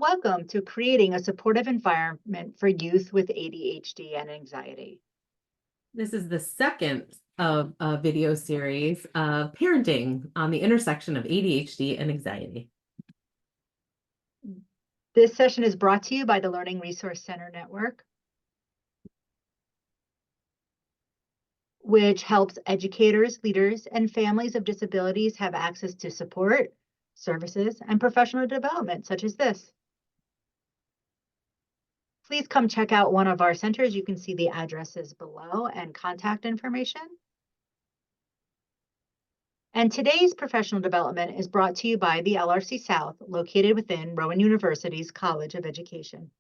Welcome to Creating a Supportive Environment for Youth with ADHD and Anxiety. This is the second of a video series of parenting on the intersection of ADHD and anxiety. This session is brought to you by the Learning Resource Center Network, which helps educators, leaders, and families of disabilities have access to support, services, and professional development such as this. Please come check out one of our centers. You can see the addresses below and contact information. And today's professional development is brought to you by the LRC-South, located within Rowan University's College of Education.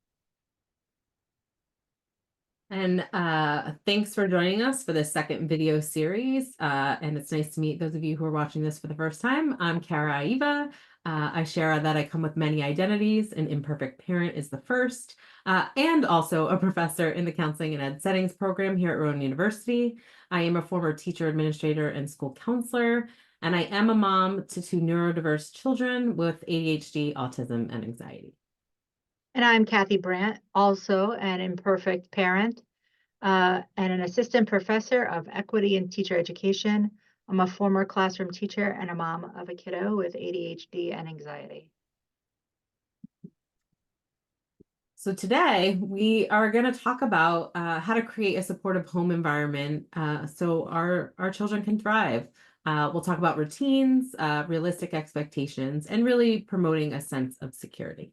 And thanks for joining us for this second video series. And it's nice to meet those of you who are watching this for the first time. I'm Kara Ieva. I share that I come with many identities. An imperfect parent is the first, and also a professor in the Counseling and Ed Settings program here at Rowan University. I am a former teacher, administrator, and school counselor, and I am a mom to two neurodiverse children with ADHD, autism, and anxiety. And I'm Cathy Brant, also an imperfect parent and an assistant professor of equity and teacher education. I'm a former classroom teacher and a mom of a kiddo with ADHD and anxiety. So today we are going to talk about how to create a supportive home environment so our children can thrive. We'll talk about routines, realistic expectations, and really promoting a sense of security.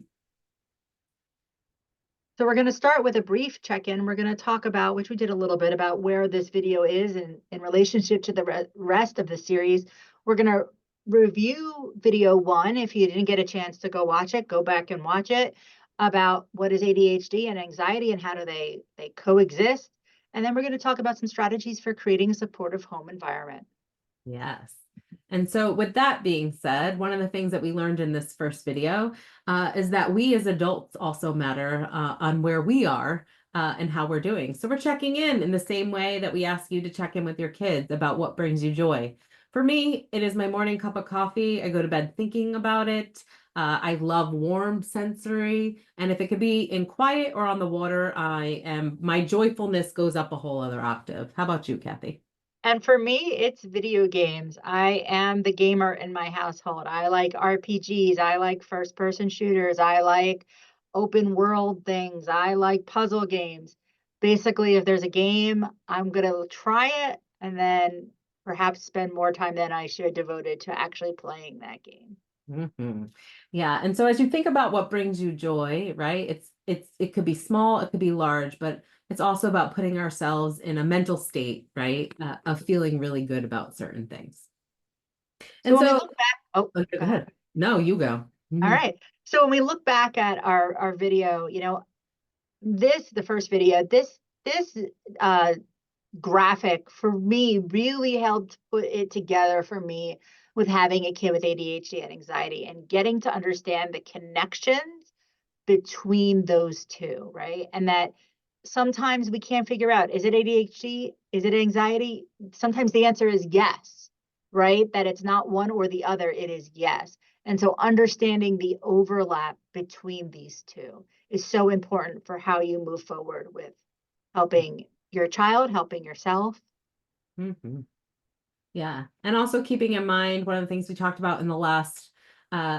So we're going to start with a brief check-in. We're going to talk about, which we did a little bit, about where this video is in relationship to the rest of the series. We're going to review video 1. If you didn't get a chance to go watch it, go back and watch it, about what is ADHD and anxiety and how do they coexist. And then we're going to talk about some strategies for creating a supportive home environment. Yes. And so with that being said, one of the things that we learned in this first video is that we as adults also matter on where we are and how we're doing. So we're checking in the same way that we ask you to check in with your kids about what brings you joy. For me, it is my morning cup of coffee. I go to bed thinking about it. I love warm sensory. And if it could be in quiet or on the water, my joyfulness goes up a whole other octave. How about you, Cathy? And for me, it's video games. I am the gamer in my household. I like RPGs. I like first-person shooters. I like open world things. I like puzzle games. Basically, if there's a game, I'm going to try it and then perhaps spend more time than I should devoted to actually playing that game. Mm-hmm. Yeah. And so as you think about what brings you joy, right? It could be small, it could be large, but it's also about putting ourselves in a mental state, right? Of feeling really good about certain things. And So when so, we look back, go ahead. No, you go. Mm-hmm. All right. So when we look back at our video, the first video, this graphic for me really helped put it together for me with having a kid with ADHD and anxiety and getting to understand the connections between those two, right? And that sometimes we can't figure out, is it ADHD? Is it anxiety? Sometimes the answer is yes, right? That it's not one or the other, it is yes. And so understanding the overlap between these two is so important for how you move forward with helping your child, helping yourself. Mm-hmm. Yeah. And also keeping in mind, one of the things we talked about in the last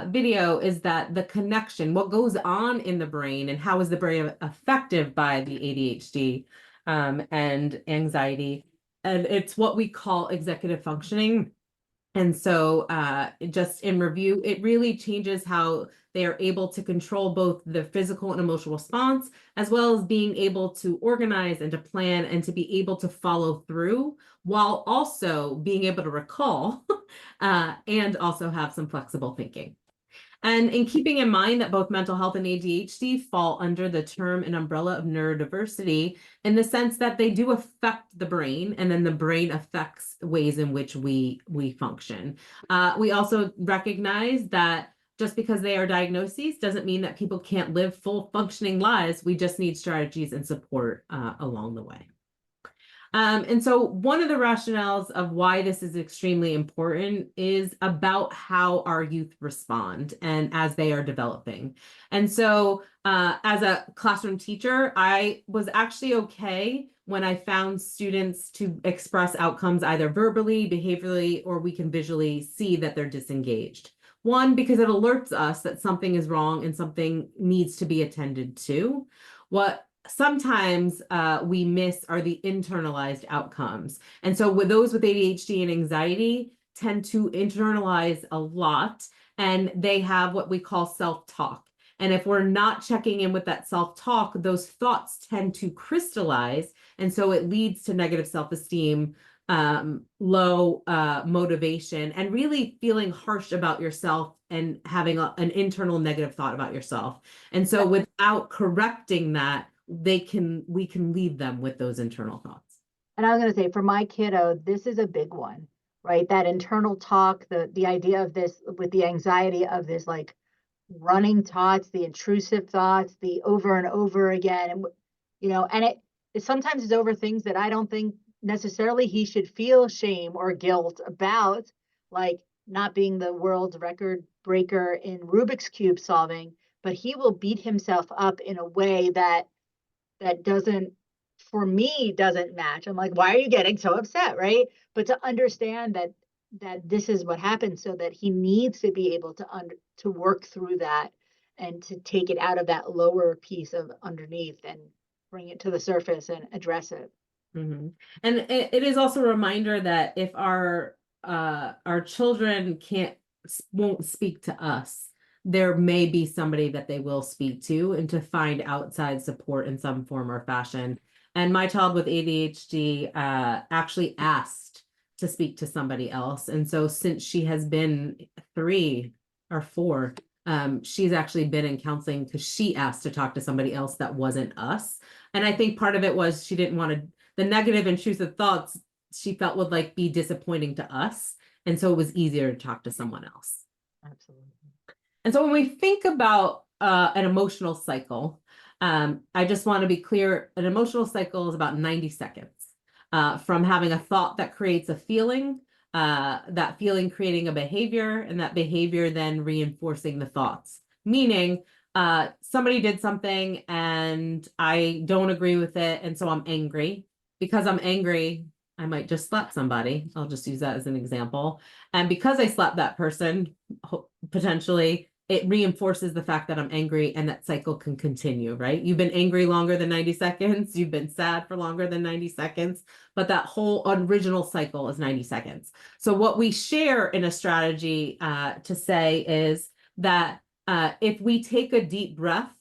video is that the connection, what goes on in the brain and how is the brain affected by the ADHD and anxiety. And it's what we call executive functioning. And so just in review, it really changes how they are able to control both the physical and emotional response, as well as being able to organize and to plan and to be able to follow through while also being able to recall and also have some flexible thinking. And in keeping in mind that both mental health and ADHD fall under the term and umbrella of neurodiversity, in the sense that they do affect the brain, and then the brain affects ways in which we function. We also recognize that just because they are diagnoses doesn't mean that people can't live full functioning lives. We just need strategies and support along the way. And so one of the rationales of why this is extremely important is about how our youth respond and as they are developing. And so as a classroom teacher, I was actually okay when I found students to express outcomes either verbally, behaviorally, or we can visually see that they're disengaged. One, because it alerts us that something is wrong and something needs to be attended to. What sometimes we miss are the internalized outcomes. And so with those with ADHD and anxiety tend to internalize a lot, and they have what we call self-talk. And if we're not checking in with that self-talk, those thoughts tend to crystallize. And so it leads to negative self-esteem, low motivation, and really feeling harsh about yourself and having an internal negative thought about yourself. And so without correcting that, we can lead them with those internal thoughts. And I was going to say, for my kiddo, this is a big one, right? That internal talk, the idea of this with the anxiety of this like running thoughts, the intrusive thoughts, the over and over again, and and it sometimes is over things that I don't think necessarily he should feel shame or guilt about, like not being the world record breaker in Rubik's Cube solving, but he will beat himself up in a way that doesn't, for me, doesn't match. I'm like, why are you getting so upset, right? But to understand that this is what happens, so that he needs to be able to work through that and to take it out of that lower piece of underneath and bring it to the surface and address it. Mm-hmm. And it is also a reminder that if our children won't speak to us, there may be somebody that they will speak to, and to find outside support in some form or fashion. And my child with ADHD actually asked to speak to somebody else. And so since she has been 3 or 4, she's actually been in counseling because she asked to talk to somebody else that wasn't us. And I think part of it was she didn't want to, the negative intrusive thoughts she felt would like be disappointing to us. And so it was easier to talk to someone else. Absolutely. And so when we think about an emotional cycle, I just want to be clear, an emotional cycle is about 90 seconds from having a thought that creates a feeling, that feeling creating a behavior, and that behavior then reinforcing the thoughts. Meaning somebody did something and I don't agree with it, and so I'm angry. Because I'm angry, I might just slap somebody. I'll just use that as an example. And because I slapped that person, potentially, it reinforces the fact that I'm angry, and that cycle can continue, right? You've been angry longer than 90 seconds. You've been sad for longer than 90 seconds, but that whole original cycle is 90 seconds. So what we share in a strategy to say is that if we take a deep breath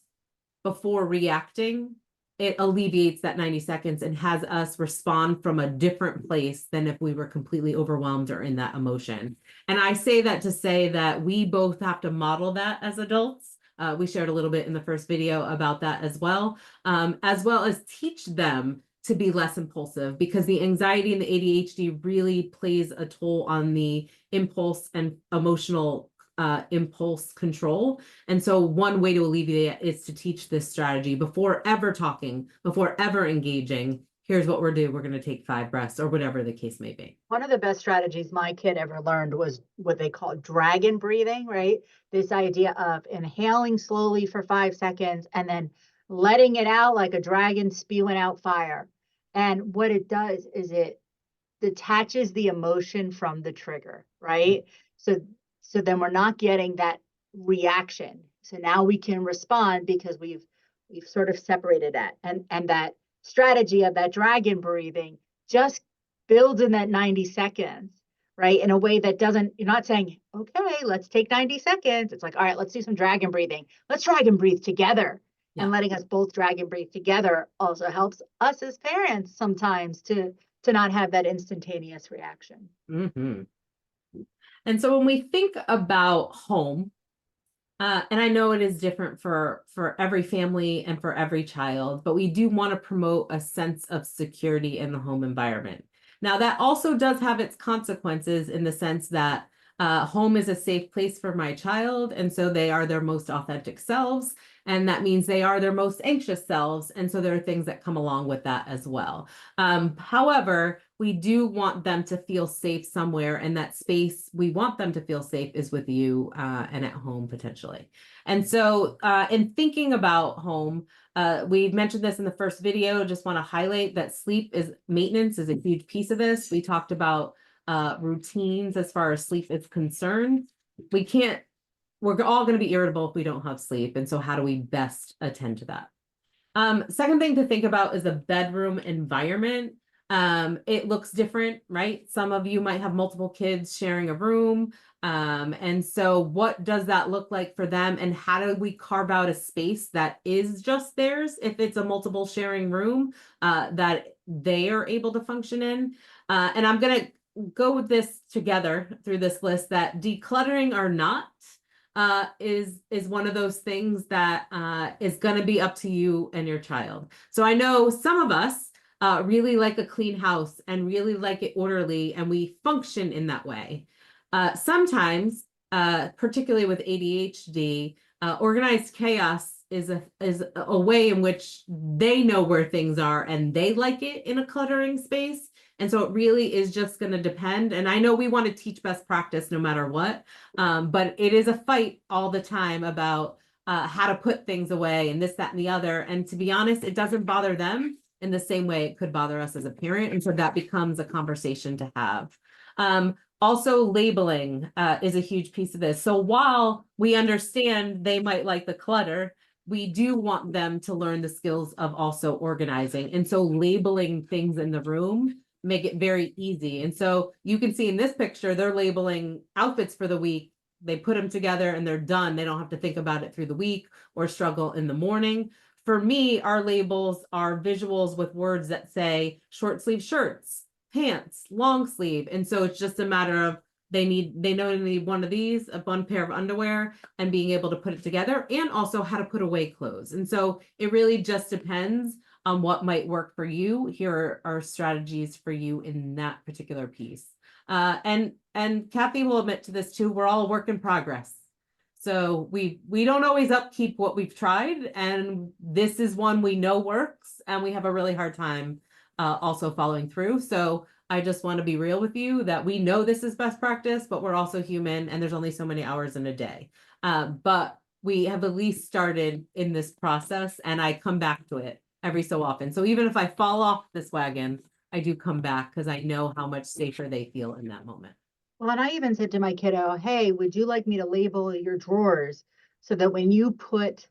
before reacting, it alleviates that 90 seconds and has us respond from a different place than if we were completely overwhelmed or in that emotion. And I say that to say that we both have to model that as adults. We shared a little bit in the first video about that as well as teach them to be less impulsive, because the anxiety and the ADHD really plays a toll on the impulse and emotional impulse control. And so one way to alleviate it is to teach this strategy before ever talking, before ever engaging. Here's what we're doing. We're going to take 5 breaths, or whatever the case may be. One of the best strategies my kid ever learned was what they call dragon breathing, right? This idea of inhaling slowly for 5 seconds and then letting it out like a dragon spewing out fire. And what it does is it detaches the emotion from the trigger, right? So then we're not getting that reaction. So now we can respond because we've sort of separated that. And that strategy of that dragon breathing just builds in that 90 seconds, right? In a way that doesn't, you're not saying, okay, let's take 90 seconds. It's like, all right, let's do some dragon breathing. Let's dragon breathe together. Yeah. And letting us both dragon breathe together also helps us as parents sometimes to not have that instantaneous reaction. Mm-hmm. And so when we think about home, and I know it is different for every family and for every child, but we do want to promote a sense of security in the home environment. Now, that also does have its consequences in the sense that Home is a safe place for my child, and so they are their most authentic selves. And that means they are their most anxious selves. And so there are things that come along with that as well. However, we do want them to feel safe somewhere, and that space we want them to feel safe is with you and at home potentially. And so in thinking about home, we mentioned this in the first video, just want to highlight that sleep is maintenance is a huge piece of this. We talked about routines as far as sleep is concerned. We're all going to be irritable if we don't have sleep. And so how do we best attend to that? Second thing to think about is the bedroom environment. It looks different, right? Some of you might have multiple kids sharing a room. And so what does that look like for them? And how do we carve out a space that is just theirs if it's a multiple sharing room that they are able to function in? And I'm going to go with this together through this list that decluttering or not is one of those things that is going to be up to you and your child. So I know some of us really like a clean house and really like it orderly, and we function in that way. Sometimes, particularly with ADHD, organized chaos is a way in which they know where things are and they like it in a cluttering space. And so it really is just going to depend. And I know we want to teach best practice no matter what, but it is a fight all the time about how to put things away and this, that, and the other. And to be honest, it doesn't bother them in the same way it could bother us as a parent. And so that becomes a conversation to have. Also, labeling is a huge piece of this. So while we understand they might like the clutter, we do want them to learn the skills of also organizing. And so labeling things in the room make it very easy. And so you can see in this picture, they're labeling outfits for the week. They put them together and they're done. They don't have to think about it through the week or struggle in the morning. For me, our labels are visuals with words that say short sleeve shirts, pants, long sleeve. And so it's just a matter of they know they need one of these, one pair of underwear, and being able to put it together, and also how to put away clothes. And so it really just depends on what might work for you. Here are strategies for you in that particular piece. And Cathy will admit to this too, we're all a work in progress. So we don't always upkeep what we've tried, and this is one we know works, and we have a really hard time also following through. So I just want to be real with you that we know this is best practice, but we're also human, and there's only so many hours in a day. But we have at least started in this process, and I come back to it every so often. So even if I fall off this wagon, I do come back because I know how much safer they feel in that moment. Well, and I even said to my kiddo, hey, would you like me to label your drawers so that when you put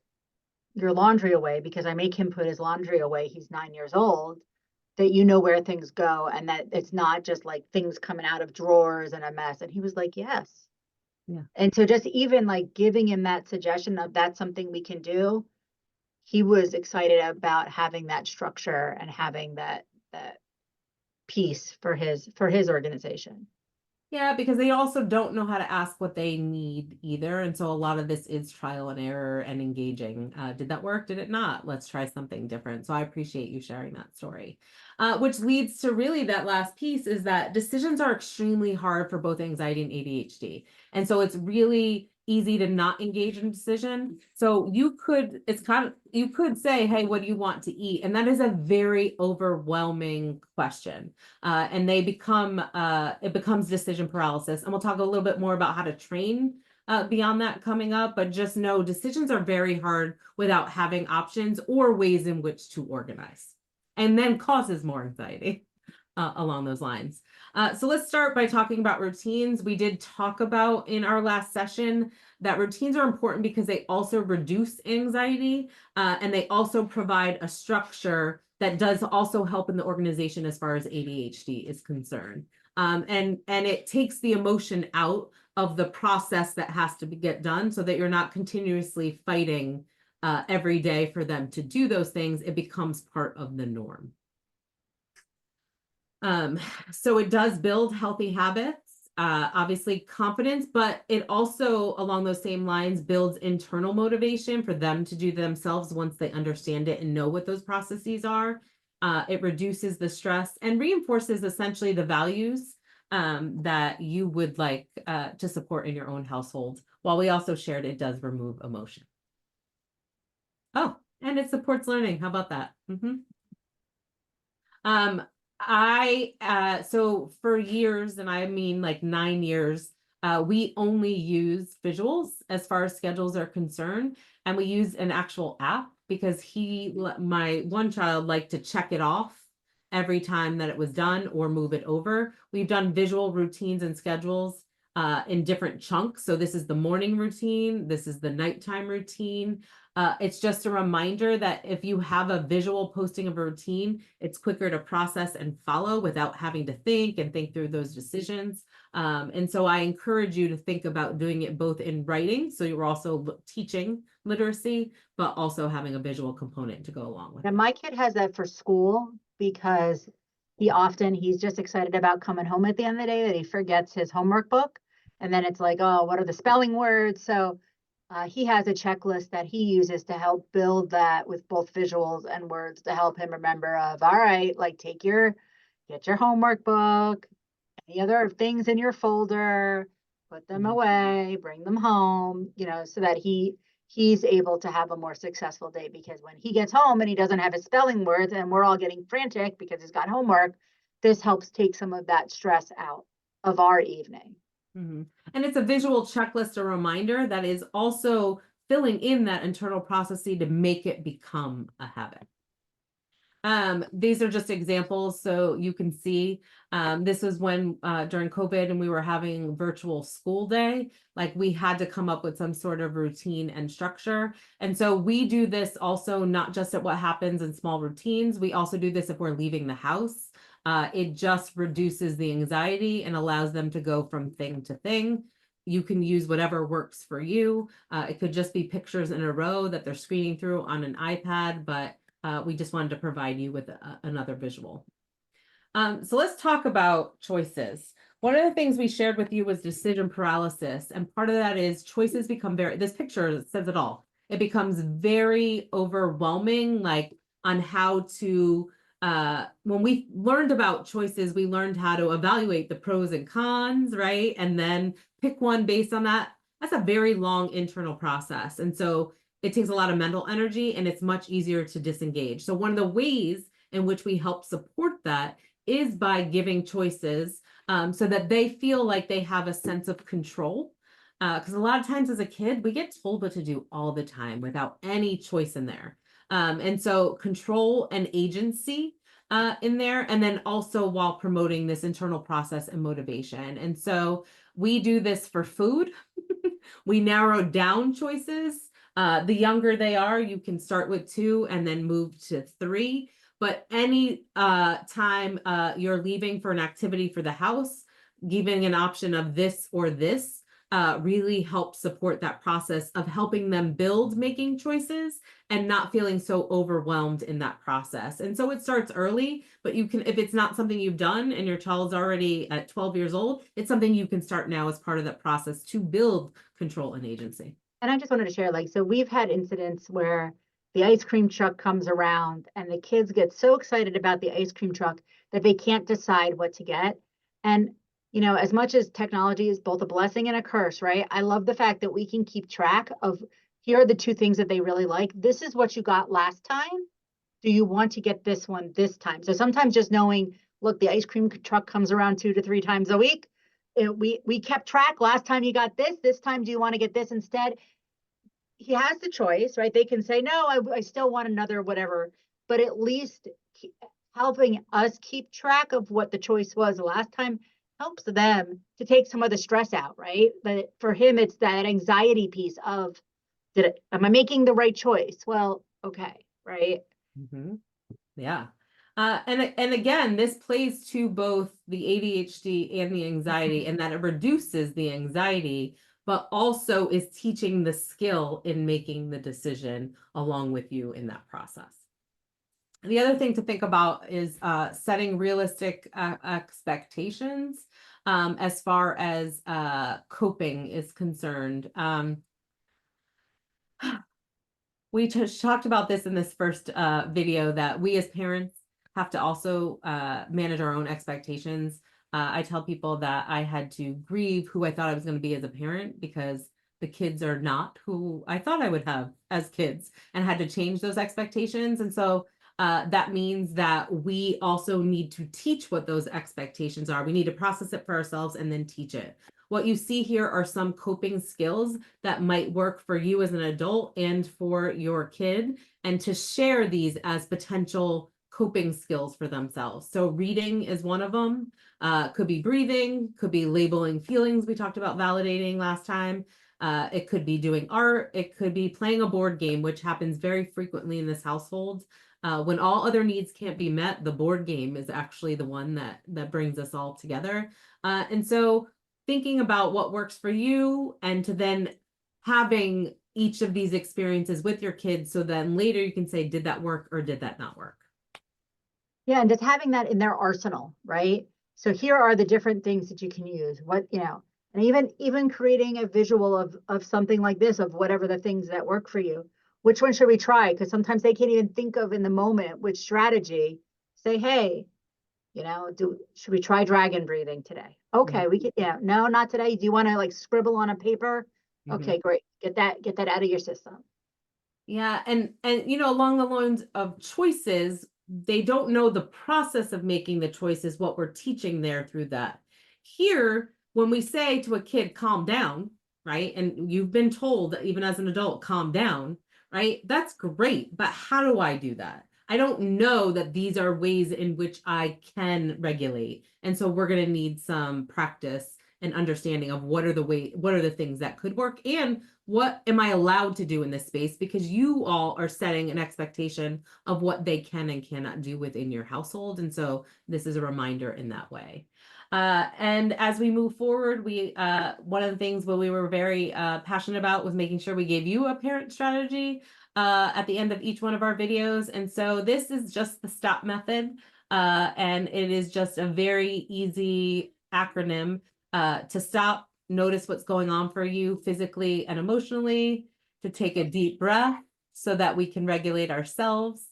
your laundry away, because I make him put his laundry away, he's 9 years old, that you know where things go and that it's not just like things coming out of drawers and a mess. And he was like, yes. Yeah. And so just even like giving him that suggestion of that's something we can do, he was excited about having that structure and having that piece for his organization. Yeah, because they also don't know how to ask what they need either. And so a lot of this is trial and error and engaging. Did that work? Did it not? Let's try something different. So I appreciate you sharing that story. Which leads to really that last piece is that decisions are extremely hard for both anxiety and ADHD. And so it's really easy to not engage in a decision. So you could say, hey, what do you want to eat? And that is a very overwhelming question. And it becomes decision paralysis. And we'll talk a little bit more about how to train beyond that coming up, but just know decisions are very hard without having options or ways in which to organize, and then causes more anxiety along those lines. So let's start by talking about routines. We did talk about in our last session that routines are important because they also reduce anxiety and they also provide a structure that does also help in the organization as far as ADHD is concerned. And it takes the emotion out of the process that has to get done so that you're not continuously fighting every day for them to do those things. It becomes part of the norm. So it does build healthy habits, obviously confidence, but it also, along those same lines, builds internal motivation for them to do themselves once they understand it and know what those processes are. It reduces the stress and reinforces essentially the values that you would like to support in your own household. While we also shared it does remove emotion. Oh, and it supports learning. How about that? So for years, and I mean like 9 years, we only use visuals as far as schedules are concerned. And we use an actual app because my one child liked to check it off every time that it was done or move it over. We've done visual routines and schedules in different chunks. So this is the morning routine. This is the nighttime routine. It's just a reminder that if you have a visual posting of a routine, it's quicker to process and follow without having to think through those decisions. And so I encourage you to think about doing it both in writing, so you're also teaching literacy, but also having a visual component to go along with And it. my kid has that for school because he's just excited about coming home at the end of the day that he forgets his homework book. And then it's like, oh, what are the spelling words? So he has a checklist that he uses to help build that with both visuals and words to help him remember of, all right, like get your homework book, any other things in your folder, put them away, bring them home, so that he's able to have a more successful day, because when he gets home and he doesn't have his spelling words and we're all getting frantic because he's got homework, this helps take some of that stress out of our evening. And it's a visual checklist, a reminder that is also filling in that internal processing to make it become a habit. These are just examples so you can see. This was when during COVID and we were having virtual school day, like we had to come up with some sort of routine and structure. And so we do this also not just at what happens in small routines. We also do this if we're leaving the house. It just reduces the anxiety and allows them to go from thing to thing. You can use whatever works for you. It could just be pictures in a row that they're screening through on an iPad, but we just wanted to provide you with another visual. So let's talk about choices. One of the things we shared with you was decision paralysis. And part of that is choices become this picture says it all. It becomes very overwhelming, like on how to, when we learned about choices, we learned how to evaluate the pros and cons, right? And then pick one based on that. That's a very long internal process. And so it takes a lot of mental energy and it's much easier to disengage. So one of the ways in which we help support that is by giving choices so that they feel like they have a sense of control. Because a lot of times as a kid, we get told what to do all the time without any choice in there. And so control and agency in there, and then also while promoting this internal process and motivation. And so we do this for food. We narrow down choices. The younger they are, you can start with 2 and then move to 3. But any time you're leaving for an activity for the house, giving an option of this or this really helps support that process of helping them build making choices and not feeling so overwhelmed in that process. And so it starts early, but you can, if it's not something you've done and your child's already at 12 years old, it's something you can start now as part of that process to build control and agency. And I just wanted to share, so we've had incidents where the ice cream truck comes around and the kids get so excited about the ice cream truck that they can't decide what to get. And, as much as technology is both a blessing and a curse, right? I love the fact that we can keep track of, here are the 2 things that they really like. This is what you got last time. Do you want to get this one this time? So sometimes just knowing, look, the ice cream truck comes around 2 to 3 times a week. We kept track. Last time you got this time do you want to get this instead? He has the choice, right? They can say, no, I still want another whatever, but at least helping us keep track of what the choice was the last time helps them to take some of the stress out, right? But for him, it's that anxiety piece of, am I making the right choice? Well, okay, right? Yeah. And again, this plays to both the ADHD and the anxiety, and that it reduces the anxiety, but also is teaching the skill in making the decision along with you in that process. The other thing to think about is setting realistic expectations as far as coping is concerned. We just talked about this in this first video, that we as parents have to also manage our own expectations. I tell people that I had to grieve who I thought I was going to be as a parent because the kids are not who I thought I would have as kids, and had to change those expectations. And so that means that we also need to teach what those expectations are. We need to process it for ourselves and then teach it. What you see here are some coping skills that might work for you as an adult and for your kid, and to share these as potential coping skills for themselves. So reading is one of them. Could be breathing, could be labeling feelings. We talked about validating last time. It could be doing art. It could be playing a board game, which happens very frequently in this household. When all other needs can't be met, the board game is actually the one that brings us all together. And so thinking about what works for you, and to then having each of these experiences with your kids, so then later you can say, did that work or did that not work? Yeah, and just having that in their arsenal, right? So here are the different things that you can use. What, and even creating a visual of something like this, of whatever the things that work for you. Which one should we try? Because sometimes they can't even think of in the moment which strategy. Say, hey, should we try dragon breathing today? Okay, we can, no, not today. Do you want to like scribble on a paper? Mhm. Okay, great. Get that out of your system. Yeah, and along the lines of choices, they don't know the process of making the choices, what we're teaching there through that. Here, when we say to a kid, calm down, right? And you've been told that even as an adult, calm down, right? That's great, but how do I do that? I don't know that these are ways in which I can regulate. And so we're going to need some practice and understanding of what are the things that could work, and what am I allowed to do in this space? Because you all are setting an expectation of what they can and cannot do within your household. And so this is a reminder in that way. And as we move forward, we one of the things what we were very passionate about was making sure we gave you a parent strategy at the end of each one of our videos. And so this is just the STOP method. And it is just a very easy acronym to stop, notice what's going on for you physically and emotionally, to take a deep breath so that we can regulate ourselves,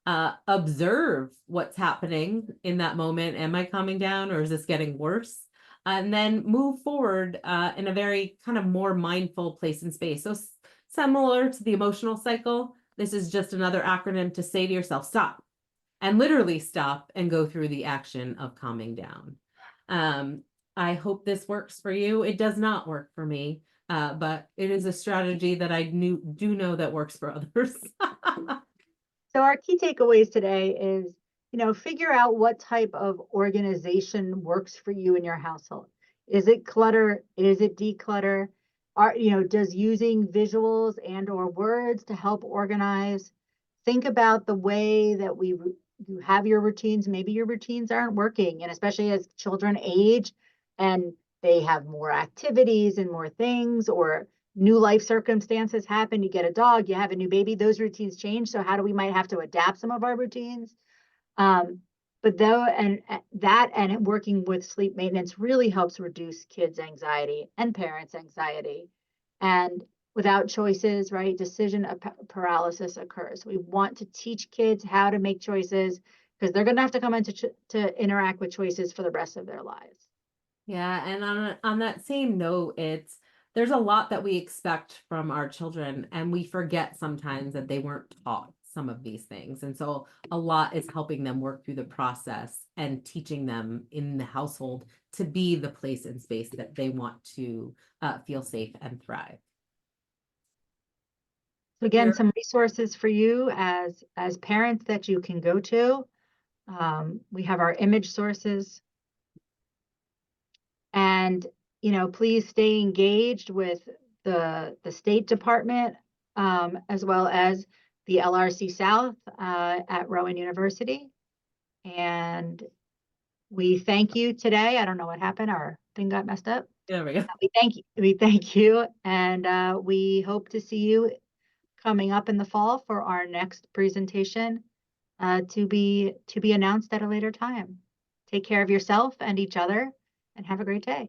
observe what's happening in that moment. Am I calming down, or is this getting worse? And then move forward in a very kind of more mindful place and space. So similar to the emotional cycle, this is just another acronym to say to yourself, stop, and literally stop and go through the action of calming down. I hope this works for you. It does not work for me, but it is a strategy that I do know that works for others. So our key takeaways today is, figure out what type of organization works for you in your household. Is it clutter? Is it declutter? Does using visuals and or words to help organize? Think about the way that you have your routines. Maybe your routines aren't working, and especially as children age and they have more activities and more things, or new life circumstances happen. You get a dog, you have a new baby, those routines change. So how do we might have to adapt some of our routines? But though, and working with sleep maintenance really helps reduce kids' anxiety and parents' anxiety. And without choices, right, decision paralysis occurs. We want to teach kids how to make choices, because they're going to have to come into to interact with choices for the rest of their lives. Yeah, and on that same note, there's a lot that we expect from our children, and we forget sometimes that they weren't taught some of these things. And so a lot is helping them work through the process and teaching them in the household to be the place and space that they want to feel safe and thrive. So again, some resources for you as parents that you can go to. We have our image sources. And, please stay engaged with the State Department, as well as the LRC-South at Rowan University. And we thank you today. I don't know what happened. Our thing got messed up. There we go. We thank you. We thank you. And we hope to see you coming up in the fall for our next presentation to be announced at a later time. Take care of yourself and each other, and have a great day.